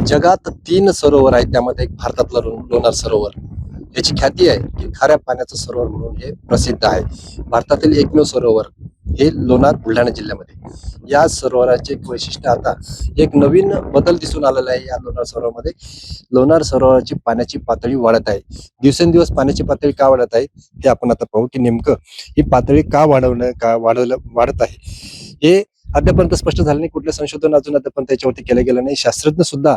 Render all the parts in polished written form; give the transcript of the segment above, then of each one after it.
जगात 3 सरोवर आहेत, त्यामध्ये एक भारतातलं लोणार सरोवर. याची ख्याती आहे की खाऱ्या पाण्याचं सरोवर म्हणून हे प्रसिद्ध आहे. भारतातील एकमेव सरोवर हे लोणार बुलढाणा जिल्ह्यामध्ये. या सरोवराचे एक वैशिष्ट्य, आता एक नवीन बदल दिसून आलेला आहे या लोणार सरोवरामध्ये. लोणार सरोवराची पाण्याची पातळी वाढत आहे. दिवसेंदिवस पाण्याची पातळी का वाढत आहे ते आपण आता पाहू की नेमकं ही पातळी का वाढत आहे हे अद्यापर्यंत स्पष्ट झालं नाही. कुठलं संशोधन अजून अद्यापर्यंत त्याच्यावरती केलं गेलं नाही. शास्त्रज्ञ सुद्धा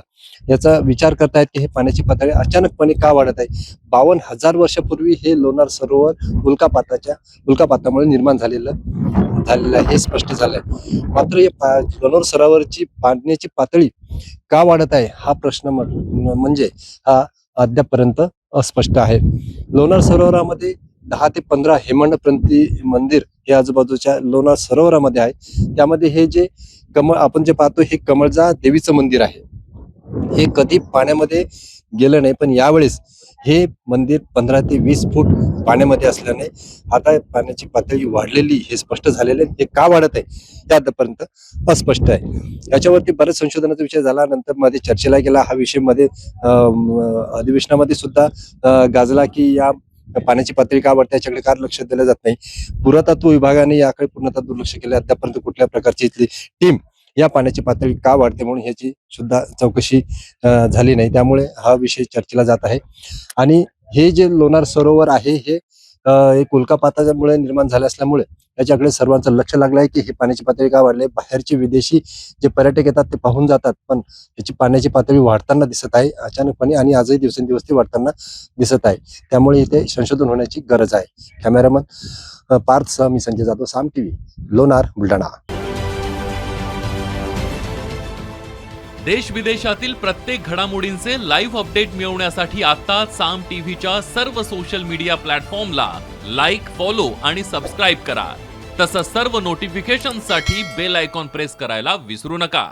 याचा विचार करतायत की हे पाण्याची पातळी अचानकपणे का वाढत आहे. 52,000 वर्षापूर्वी हे लोणार सरोवर उल्कापातामुळे निर्माण झालेलं आहे, हे स्पष्ट झालंय. मात्र या लोणार सरोवरची पाण्याची पातळी का वाढत आहे हा प्रश्न म्हणजे हा अद्यापर्यंत अस्पष्ट आहे. लोणार सरोवरामध्ये 10 ते 15 हेमाडपंथी मंदिर हे आजूबाजूच्या लोणार सरोवरामध्ये आहे. त्यामध्ये हे जे आपण जे पाहतो हे कमळजा देवीचं मंदिर आहे. हे कधी पाण्यामध्ये गेलं नाही, पण यावेळेस हे मंदिर 15 ते 20 फूट पाण्यामध्ये असल्याने आता पाण्याची पातळी वाढलेली हे स्पष्ट झालेले. हे का वाढत आहे ते आतापर्यंत अस्पष्ट आहे. याच्यावरती बरेच संशोधनाचा विषय झाला, नंतर मध्ये चर्चेला गेला हा विषय. मध्ये अधिवेशनामध्ये सुद्धा गाजला की या पाण्याची पातळी का वाढते, याच्याकडे का लक्ष दिलं जात नाही. पुरातत्व विभागाने याकडे पूर्णतः दुर्लक्ष केले. आतापर्यंत कुठल्या प्रकारची इथली टीम या पाण्याची पातळी का वाढते म्हणून ह्याची सुद्धा चौकशी झाली नाही. त्यामुळे हा विषय चर्चेला जात आहे. आणि हे जे लोणार सरोवर आहे हे एक उल्कापातामुळे निर्माण झाले असल्यामुळे याच्याकडे सर्वांचं लक्ष लागलं आहे की ही पाण्याची पातळी का वाढली. बाहेरचे विदेशी जे पर्यटक येतात ते पाहून जातात, पण याची पाण्याची पातळी वाढताना दिसत आहे अचानकपणे, आणि आजही दिवसेंदिवस ती वाढताना दिसत आहे. त्यामुळे इथे संशोधन होण्याची गरज आहे. कॅमेरामन पार्थ सह मी संजय जाधव, साम टीव्ही, लोणार, बुलढाणा. देश विदेशातील प्रत्येक घडामोडींचे लाईव्ह अपडेट मिळवण्यासाठी आता साम टीव्हीच्या सर्व सोशल मीडिया प्लॅटफॉर्मला लाईक, फॉलो आणि सबस्क्राईब करा. तसंच सर्व नोटिफिकेशनसाठी बेल आयकॉन प्रेस करायला विसरू नका.